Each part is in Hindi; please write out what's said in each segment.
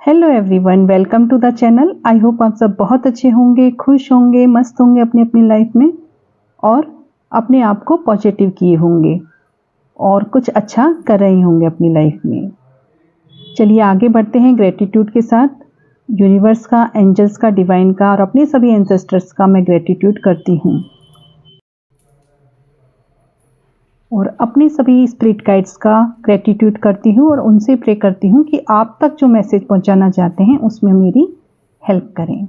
Hello everyone, welcome to the channel. I hope आप सब बहुत अच्छे होंगे, खुश होंगे, मस्त होंगे अपनी अपनी लाइफ में और अपने आप को पॉजिटिव किए होंगे और कुछ अच्छा कर रहे होंगे अपनी लाइफ में। चलिए आगे बढ़ते हैं ग्रेटिट्यूड के साथ। यूनिवर्स का, एंजल्स का, डिवाइन का और अपने सभी एंसेस्टर्स का मैं ग्रेटिट्यूड करती हूँ और अपने सभी स्पिरिट गाइड्स का ग्रेटिट्यूड करती हूँ और उनसे प्रे करती हूँ कि आप तक जो मैसेज पहुँचाना चाहते हैं उसमें मेरी हेल्प करें।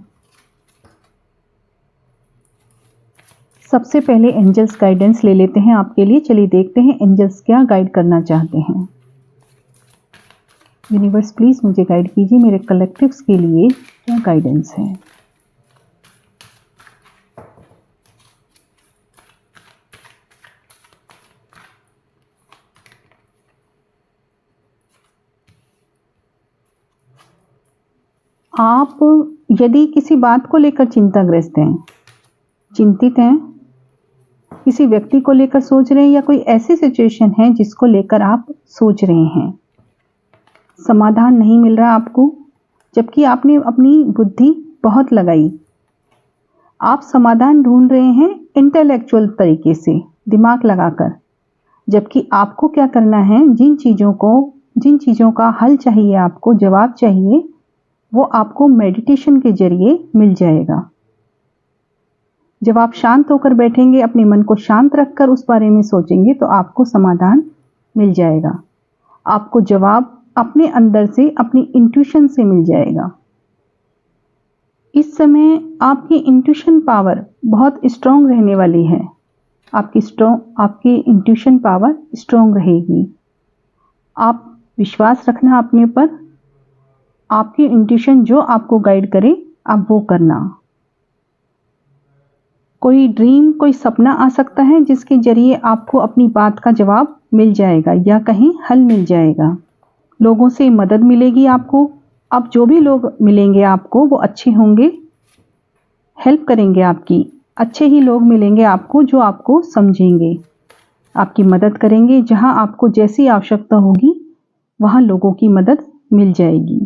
सबसे पहले एंजल्स गाइडेंस ले लेते हैं आपके लिए। चलिए देखते हैं एंजल्स क्या गाइड करना चाहते हैं। यूनिवर्स प्लीज मुझे गाइड कीजिए, मेरे कलेक्टिव्स के लिए क्या गाइडेंस है। आप यदि किसी बात को लेकर चिंताग्रस्त हैं, चिंतित हैं, किसी व्यक्ति को लेकर सोच रहे हैं या कोई ऐसी सिचुएशन है जिसको लेकर आप सोच रहे हैं, समाधान नहीं मिल रहा आपको, जबकि आपने अपनी बुद्धि बहुत लगाई, आप समाधान ढूंढ रहे हैं इंटेलेक्चुअल तरीके से, दिमाग लगाकर, जबकि आपको क्या करना है, जिन चीज़ों का हल चाहिए, आपको जवाब चाहिए, वो आपको मेडिटेशन के जरिए मिल जाएगा। जब आप शांत होकर बैठेंगे, अपने मन को शांत रखकर उस बारे में सोचेंगे तो आपको समाधान मिल जाएगा। आपको जवाब अपने अंदर से, अपनी इंट्यूशन से मिल जाएगा। इस समय आपकी इंट्यूशन पावर बहुत स्ट्रांग रहने वाली है। आपकी इंट्यूशन पावर स्ट्रांग रहेगी। आप विश्वास रखना अपने पर, आपकी इंट्यूशन जो आपको गाइड करे आप वो करना। कोई ड्रीम, कोई सपना आ सकता है जिसके जरिए आपको अपनी बात का जवाब मिल जाएगा या कहीं हल मिल जाएगा। लोगों से मदद मिलेगी आपको। अब जो भी लोग मिलेंगे आपको वो अच्छे होंगे, हेल्प करेंगे आपकी। अच्छे ही लोग मिलेंगे आपको जो आपको समझेंगे, आपकी मदद करेंगे। जहां आपको जैसी आवश्यकता होगी वहां लोगों की मदद मिल जाएगी।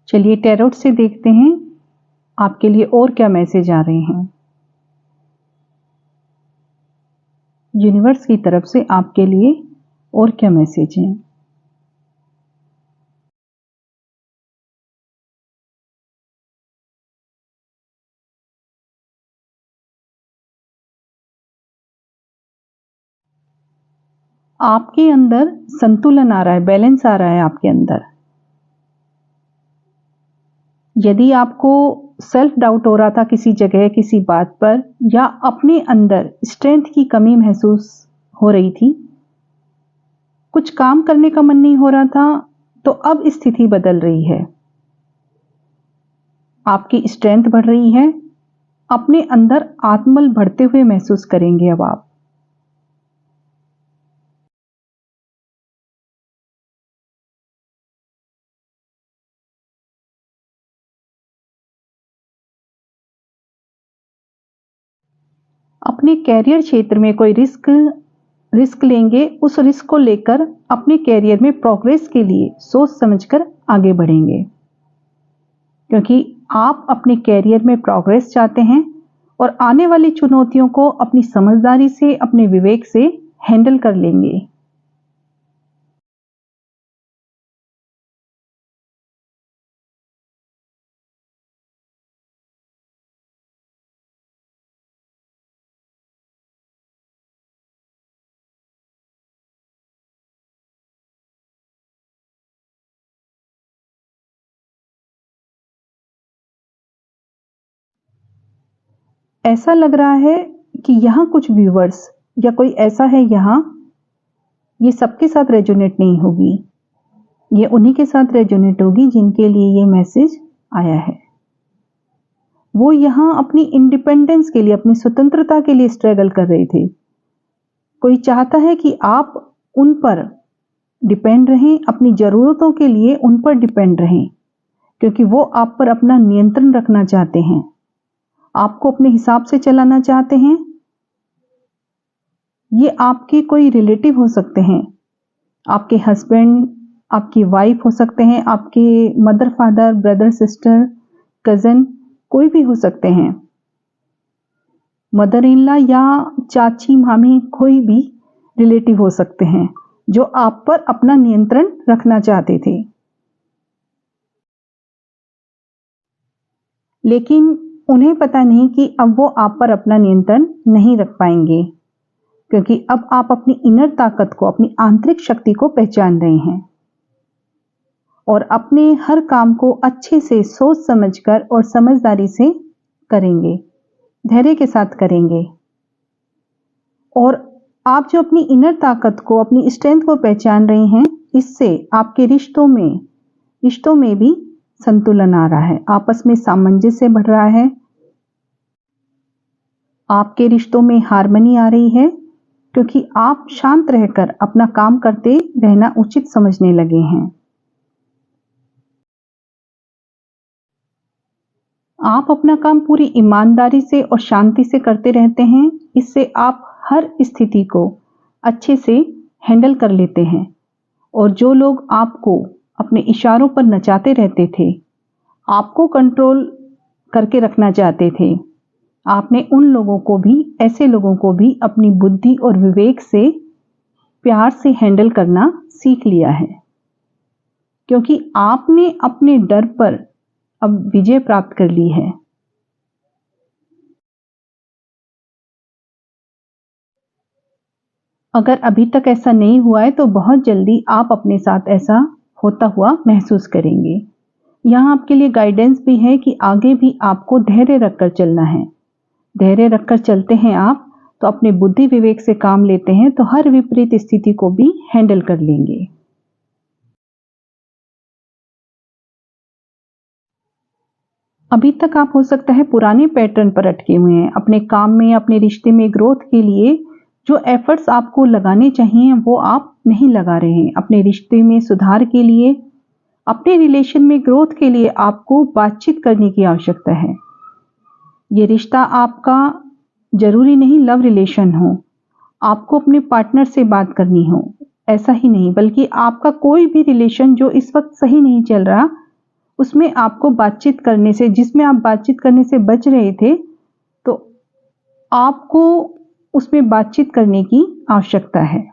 चलिए टैरोट से देखते हैं आपके लिए और क्या मैसेज आ रहे हैं। यूनिवर्स की तरफ से आपके लिए और क्या मैसेज हैं। आपके अंदर संतुलन आ रहा है, बैलेंस आ रहा है आपके अंदर। यदि आपको सेल्फ डाउट हो रहा था किसी जगह, किसी बात पर, या अपने अंदर स्ट्रेंथ की कमी महसूस हो रही थी, कुछ काम करने का मन नहीं हो रहा था, तो अब स्थिति बदल रही है। आपकी स्ट्रेंथ बढ़ रही है। अपने अंदर आत्मबल बढ़ते हुए महसूस करेंगे अब आप। अपने कैरियर क्षेत्र में कोई रिस्क लेंगे। उस रिस्क को लेकर अपने कैरियर में प्रोग्रेस के लिए सोच समझकर आगे बढ़ेंगे, क्योंकि आप अपने कैरियर में प्रोग्रेस चाहते हैं और आने वाली चुनौतियों को अपनी समझदारी से, अपने विवेक से हैंडल कर लेंगे। ऐसा लग रहा है कि यहाँ कुछ व्यूवर्स या कोई ऐसा है यहाँ, ये सबके साथ रेजोनेट नहीं होगी, ये उन्हीं के साथ रेजोनेट होगी जिनके लिए ये मैसेज आया है। वो यहाँ अपनी इंडिपेंडेंस के लिए, अपनी स्वतंत्रता के लिए स्ट्रगल कर रहे थे। कोई चाहता है कि आप उन पर डिपेंड रहें, अपनी ज़रूरतों के लिए उन पर डिपेंड रहें, क्योंकि वो आप पर अपना नियंत्रण रखना चाहते हैं, आपको अपने हिसाब से चलाना चाहते हैं। ये आपके कोई रिलेटिव हो सकते हैं, आपके हस्बैंड, आपकी वाइफ हो सकते हैं, आपके mother father, brother sister, cousin, कोई भी हो सकते हैं। मदर इन लॉ या चाची मामी, कोई भी रिलेटिव हो सकते हैं जो आप पर अपना नियंत्रण रखना चाहते थे, लेकिन उन्हें पता नहीं कि अब वो आप पर अपना नियंत्रण नहीं रख पाएंगे, क्योंकि अब आप अपनी इनर ताकत को, अपनी आंतरिक शक्ति को पहचान रहे हैं और अपने हर काम को अच्छे से सोच समझकर और समझदारी से करेंगे, धैर्य के साथ करेंगे। और आप जो अपनी इनर ताकत को, अपनी स्ट्रेंथ को पहचान रहे हैं, इससे आपके रिश्तों में भी संतुलन आ रहा है, आपस में सामंजस्य बढ़ रहा है, आपके रिश्तों में हार्मनी आ रही है, क्योंकि आप शांत रहकर अपना काम करते रहना उचित समझने लगे हैं। आप अपना काम पूरी ईमानदारी से और शांति से करते रहते हैं, इससे आप हर स्थिति को अच्छे से हैंडल कर लेते हैं। और जो लोग आपको अपने इशारों पर नचाते रहते थे, आपको कंट्रोल करके रखना चाहते थे, आपने उन लोगों को भी, ऐसे लोगों को भी अपनी बुद्धि और विवेक से प्यार से हैंडल करना सीख लिया है, क्योंकि आपने अपने डर पर अब विजय प्राप्त कर ली है। अगर अभी तक ऐसा नहीं हुआ है तो बहुत जल्दी आप अपने साथ ऐसा होता हुआ महसूस करेंगे। यहाँ आपके लिए गाइडेंस भी है कि आगे भी आपको धैर्य रखकर चलना है। धैर्य रखकर चलते हैं आप तो अपने बुद्धि विवेक से काम लेते हैं तो हर विपरीत स्थिति को भी हैंडल कर लेंगे। अभी तक आप हो सकता है पुराने पैटर्न पर अटके हुए हैं, अपने काम में, अपने रिश्ते में ग्रोथ के लिए जो एफर्ट्स आपको लगाने चाहिए वो आप नहीं लगा रहे हैं। अपने रिश्ते में सुधार के लिए, अपने रिलेशन में ग्रोथ के लिए आपको बातचीत करने की आवश्यकता है। ये रिश्ता आपका जरूरी नहीं लव रिलेशन हो, आपको अपने पार्टनर से बात करनी हो, ऐसा ही नहीं, बल्कि आपका कोई भी रिलेशन जो इस वक्त सही नहीं चल रहा, उसमें आपको बातचीत करने से, जिसमें आप बातचीत करने से बच रहे थे, तो आपको उसमें बातचीत करने की आवश्यकता है।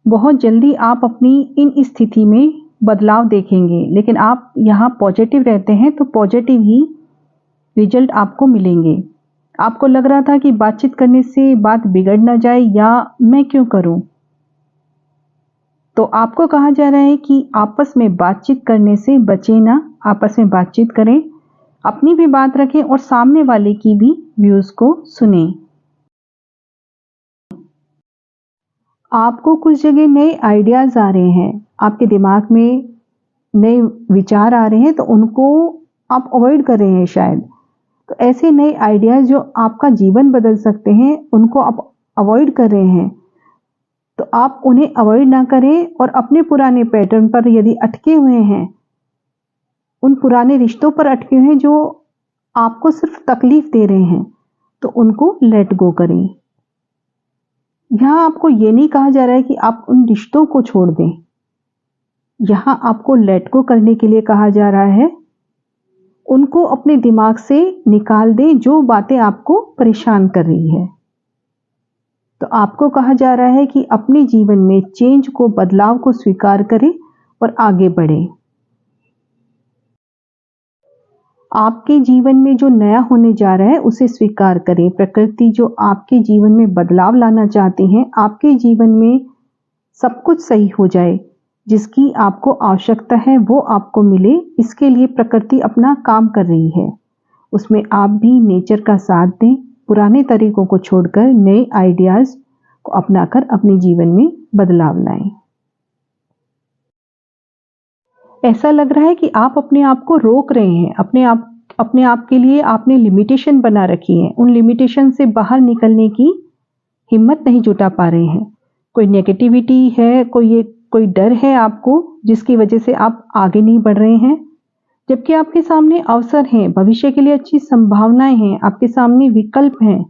बहुत जल्दी आप अपनी इन स्थिति में बदलाव देखेंगे, लेकिन आप यहाँ पॉजिटिव रहते हैं तो पॉजिटिव ही रिजल्ट आपको मिलेंगे। आपको लग रहा था कि बातचीत करने से बात बिगड़ ना जाए या मैं क्यों करूं, तो आपको कहा जा रहा है कि आपस में बातचीत करने से बचे ना, आपस में बातचीत करें, अपनी भी बात रखें और सामने वाले की भी व्यूज को सुने। आपको कुछ जगह नए आइडियाज आ रहे हैं, आपके दिमाग में नए विचार आ रहे हैं, तो उनको आप अवॉइड कर रहे हैं शायद। तो ऐसे नए आइडियाज जो आपका जीवन बदल सकते हैं, उनको आप अवॉइड कर रहे हैं, तो आप उन्हें अवॉइड ना करें और अपने पुराने पैटर्न पर यदि अटके हुए हैं, उन पुराने रिश्तों पर अटके हुए हैं जो आपको सिर्फ तकलीफ दे रहे हैं, तो उनको लेट गो करें। यहाँ आपको ये नहीं कहा जा रहा है कि आप उन रिश्तों को छोड़ दें, यहाँ आपको लेट गो करने के लिए कहा जा रहा है। उनको अपने दिमाग से निकाल दें जो बातें आपको परेशान कर रही है। तो आपको कहा जा रहा है कि अपने जीवन में चेंज को, बदलाव को स्वीकार करें और आगे बढ़ें। आपके जीवन में जो नया होने जा रहा है उसे स्वीकार करें। प्रकृति जो आपके जीवन में बदलाव लाना चाहती है, आपके जीवन में सब कुछ सही हो जाए, जिसकी आपको आवश्यकता है वो आपको मिले, इसके लिए प्रकृति अपना काम कर रही है। उसमें आप भी नेचर का साथ दें, पुराने तरीकों को छोड़कर नए आइडियाज को अपनाकर अपने जीवन में बदलाव लाएं। ऐसा लग रहा है कि आप अपने आप को रोक रहे हैं, अपने आप के लिए आपने लिमिटेशन बना रखी है, उन लिमिटेशन से बाहर निकलने की हिम्मत नहीं जुटा पा रहे हैं। कोई नेगेटिविटी है, कोई डर है आपको, जिसकी वजह से आप आगे नहीं बढ़ रहे हैं, जबकि आपके सामने अवसर हैं, भविष्य के लिए अच्छी संभावनाएं हैं, आपके सामने विकल्प हैं।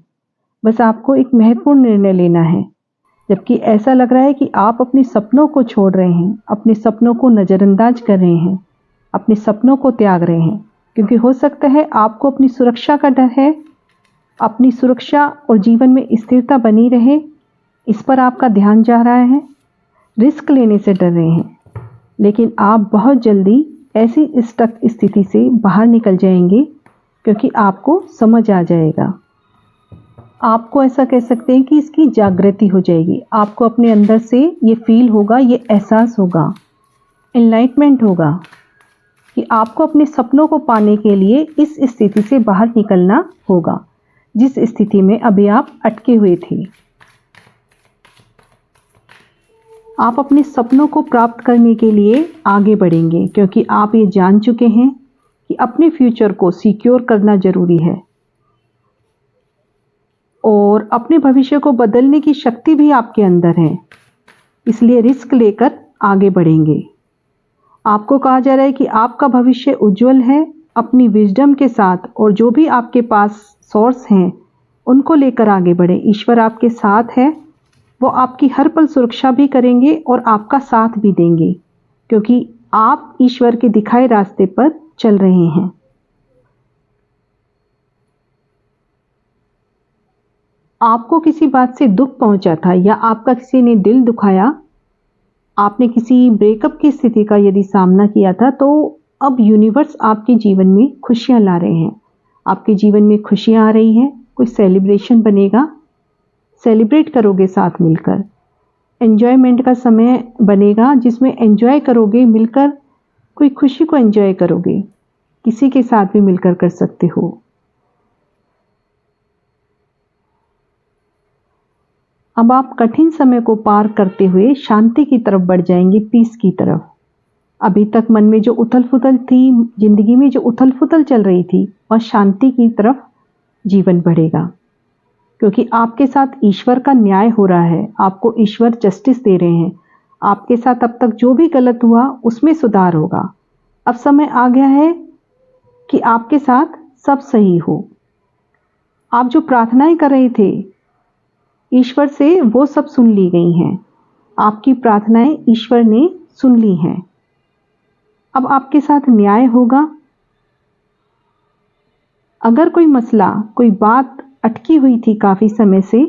बस आपको एक महत्वपूर्ण निर्णय लेना है। जबकि ऐसा लग रहा है कि आप अपने सपनों को छोड़ रहे हैं, अपने सपनों को नज़रअंदाज कर रहे हैं, अपने सपनों को त्याग रहे हैं, क्योंकि हो सकता है आपको अपनी सुरक्षा का डर है। अपनी सुरक्षा और जीवन में स्थिरता बनी रहे, इस पर आपका ध्यान जा रहा है। रिस्क लेने से डर रहे हैं, लेकिन आप बहुत जल्दी ऐसी स्टक स्थिति से बाहर निकल जाएंगे, क्योंकि आपको समझ आ जाएगा। आपको ऐसा कह सकते हैं कि इसकी जागृति हो जाएगी। आपको अपने अंदर से ये फील होगा, ये एहसास होगा, एनलाइटमेंट होगा कि आपको अपने सपनों को पाने के लिए इस स्थिति से बाहर निकलना होगा, जिस स्थिति में अभी आप अटके हुए थे। आप अपने सपनों को प्राप्त करने के लिए आगे बढ़ेंगे, क्योंकि आप ये जान चुके हैं कि अपने फ्यूचर को सिक्योर करना जरूरी है और अपने भविष्य को बदलने की शक्ति भी आपके अंदर है। इसलिए रिस्क लेकर आगे बढ़ेंगे। आपको कहा जा रहा है कि आपका भविष्य उज्जवल है। अपनी विजडम के साथ और जो भी आपके पास सोर्स हैं उनको लेकर आगे बढ़े। ईश्वर आपके साथ है, वो आपकी हर पल सुरक्षा भी करेंगे और आपका साथ भी देंगे, क्योंकि आप ईश्वर के दिखाए रास्ते पर चल रहे हैं। आपको किसी बात से दुख पहुंचा था या आपका किसी ने दिल दुखाया, आपने किसी ब्रेकअप की स्थिति का यदि सामना किया था, तो अब यूनिवर्स आपके जीवन में खुशियां ला रहे हैं। आपके जीवन में खुशियां आ रही हैं। कोई सेलिब्रेशन बनेगा, सेलिब्रेट करोगे साथ मिलकर। एंजॉयमेंट का समय बनेगा जिसमें एंजॉय करोगे मिलकर, कोई खुशी को एंजॉय करोगे। किसी के साथ भी मिलकर कर सकते हो। अब आप कठिन समय को पार करते हुए शांति की तरफ बढ़ जाएंगे, पीस की तरफ। अभी तक मन में जो उथल पुथल थी, जिंदगी में जो उथल पुथल चल रही थी, वह शांति की तरफ जीवन बढ़ेगा, क्योंकि आपके साथ ईश्वर का न्याय हो रहा है। आपको ईश्वर जस्टिस दे रहे हैं। आपके साथ अब तक जो भी गलत हुआ उसमें सुधार होगा। अब समय आ गया है कि आपके साथ सब सही हो। आप जो प्रार्थनाएं कर रहे थे ईश्वर से, वो सब सुन ली गई हैं। आपकी प्रार्थनाएं ईश्वर ने सुन ली हैं। अब आपके साथ न्याय होगा। अगर कोई मसला, कोई बात अटकी हुई थी काफी समय से,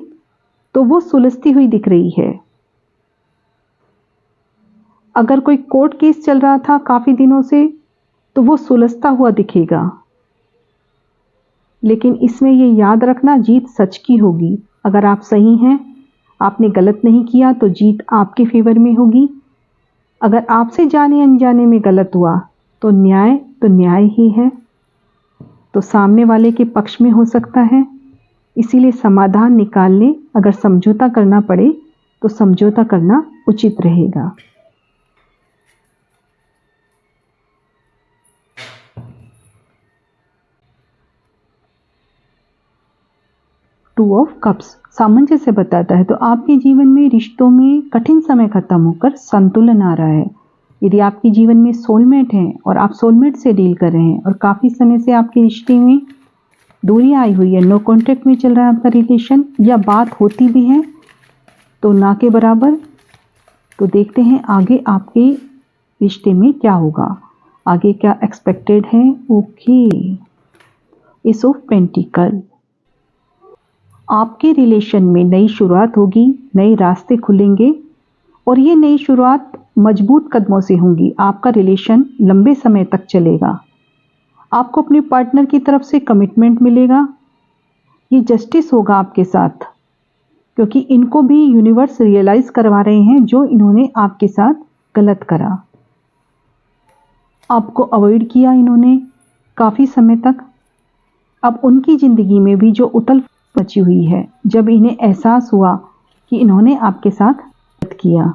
तो वो सुलझती हुई दिख रही है। अगर कोई कोर्ट केस चल रहा था काफी दिनों से, तो वो सुलझता हुआ दिखेगा। लेकिन इसमें ये याद रखना, जीत सच की होगी। अगर आप सही हैं, आपने गलत नहीं किया, तो जीत आपके फेवर में होगी। अगर आपसे जाने अनजाने में गलत हुआ, तो न्याय ही है, तो सामने वाले के पक्ष में हो सकता है। इसीलिए समाधान निकाल लें। अगर समझौता करना पड़े तो समझौता करना उचित रहेगा। टू ऑफ कप्स सामंजस्य बताता है, तो आपके जीवन में रिश्तों में कठिन समय खत्म होकर संतुलन आ रहा है। यदि आपके जीवन में सोलमेट है और आप सोलमेट से डील कर रहे हैं और काफ़ी समय से आपके रिश्ते में दूरी आई हुई है, नो कॉन्टैक्ट में चल रहा है आपका रिलेशन, या बात होती भी है तो ना के बराबर, तो देखते हैं आगे आपके रिश्ते में क्या होगा, आगे क्या एक्सपेक्टेड है। Okay, S of pentacle. आपके रिलेशन में नई शुरुआत होगी, नए रास्ते खुलेंगे और ये नई शुरुआत मजबूत कदमों से होंगी। आपका रिलेशन लंबे समय तक चलेगा। आपको अपने पार्टनर की तरफ से कमिटमेंट मिलेगा। ये जस्टिस होगा आपके साथ, क्योंकि इनको भी यूनिवर्स रियलाइज करवा रहे हैं जो इन्होंने आपके साथ गलत करा, आपको अवॉइड किया इन्होंने काफ़ी समय तक। अब उनकी ज़िंदगी में भी जो उथल मची हुई है, जब इन्हें एहसास हुआ कि इन्होंने आपके साथ गलत किया,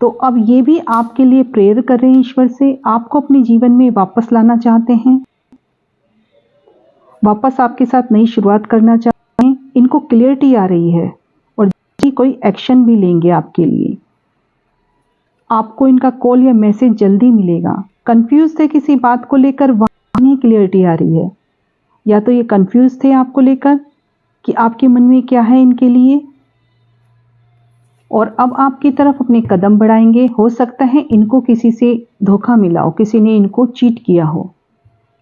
तो अब ये भी आपके लिए प्रेयर कर रहे हैं ईश्वर से। आपको अपने जीवन में वापस लाना चाहते हैं, वापस आपके साथ नई शुरुआत करना चाहते हैं। इनको क्लियरिटी आ रही है और कोई एक्शन भी लेंगे आपके लिए। आपको इनका कॉल या मैसेज जल्दी मिलेगा। कंफ्यूज थे किसी बात को लेकर, वहाँ क्लियरिटी आ रही है। या तो ये कंफ्यूज थे आपको लेकर कि आपके मन में क्या है इनके लिए, और अब आपकी तरफ अपने कदम बढ़ाएंगे। हो सकता है इनको किसी से धोखा मिला हो, किसी ने इनको चीट किया हो,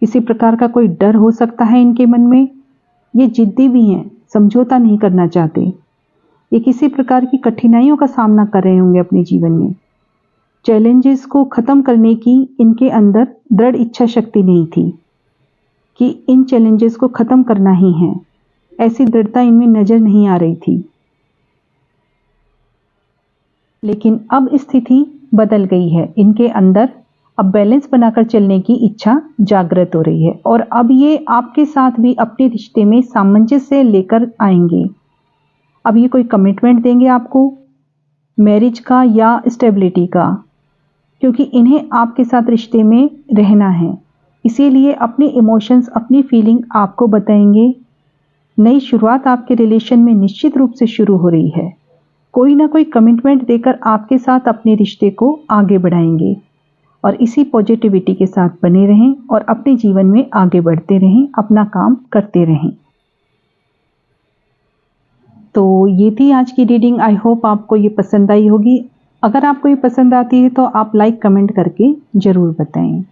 किसी प्रकार का कोई डर हो सकता है इनके मन में। ये जिद्दी भी हैं, समझौता नहीं करना चाहते। ये किसी प्रकार की कठिनाइयों का सामना कर रहे होंगे अपने जीवन में। चैलेंजेस को खत्म करने की इनके अंदर दृढ़ इच्छा शक्ति नहीं थी कि इन चैलेंजेस को खत्म करना ही है, ऐसी दृढ़ता इनमें नजर नहीं आ रही थी। लेकिन अब स्थिति बदल गई है। इनके अंदर अब बैलेंस बनाकर चलने की इच्छा जागृत हो रही है और अब ये आपके साथ भी अपने रिश्ते में सामंजस्य लेकर आएंगे। अब ये कोई कमिटमेंट देंगे आपको, मैरिज का या स्टेबिलिटी का, क्योंकि इन्हें आपके साथ रिश्ते में रहना है। इसीलिए अपने इमोशंस, अपनी फीलिंग आपको बताएंगे। नई शुरुआत आपके रिलेशन में निश्चित रूप से शुरू हो रही है। कोई ना कोई कमिटमेंट देकर आपके साथ अपने रिश्ते को आगे बढ़ाएंगे और इसी पॉजिटिविटी के साथ बने रहें और अपने जीवन में आगे बढ़ते रहें, अपना काम करते रहें। तो ये थी आज की रीडिंग। आई होप आपको ये पसंद आई होगी। अगर आपको ये पसंद आती है तो आप लाइक कमेंट करके ज़रूर बताएं।